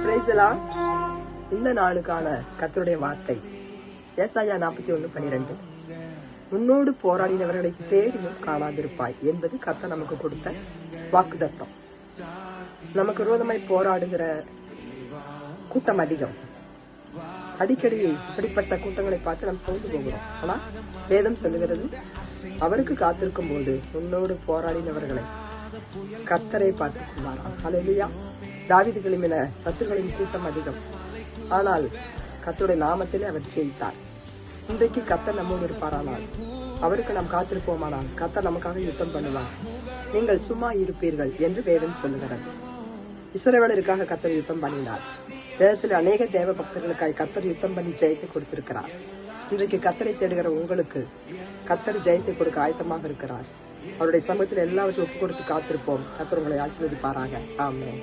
Praise the Lord. இந்த நாளுக்கான கர்த்தருடைய வார்த்தை ஏசாயா 41:12. உன்னோடு போராடினவர்களை தேடியும் காணாதிருப்பாய் என்பது கர்த்தர் நமக்கு கொடுத்த வாக்குத்தத்தம். நமக்கு விரோதமாய் போராடுகிற கூட்டம் அதிகம். அடிக்கடி இப்படிப்பட்ட கூட்டங்களை பார்த்து நாம் சோர்ந்து போகிறோம். ஆனா வேதம் சொல்லுகிறது, அவருக்கு காத்திருக்கும் போது உன்னோடு போராடினவர்களை கர்த்தரை பார்த்துக் கொள்வாராம். ஹல்லேலூயா. தாவீது கிளம்பின சத்துருகளின் கூட்டம் அதிகம், ஆனால் கர்த்தருடைய நாமத்திலே அவர் ஜெயித்தார். இன்றைக்கு கர்த்தர் நம்மோடு இருப்பாரானால், அவருக்கு நாம் காத்திருப்போமானால், கர்த்தர் நமக்காக யுத்தம் பண்ணுவார். நீங்கள் சும்மா இருப்பீர்கள் என்று வேதம் சொல்லுகிறது. இஸ்ரவேலருக்காக கர்த்தர் யுத்தம் பண்ணினார். வேதத்தில் அநேக தேவ பக்தர்களுக்காக கர்த்தர் யுத்தம் பண்ணி ஜெயத்தை கொடுத்திருக்கிறார். இன்றைக்கு கர்த்தரை தேடுகிற உங்களுக்கு கர்த்தர் ஜெயத்தை கொடுக்க ஆயத்தமாக இருக்கிறார். அவருடைய சமூகத்தில் எல்லாவற்றையும் ஒப்பு கொடுத்து காத்திருப்போம். கர்த்தர் உங்களை ஆசீர்வதிப்பாராக. ஆமென்.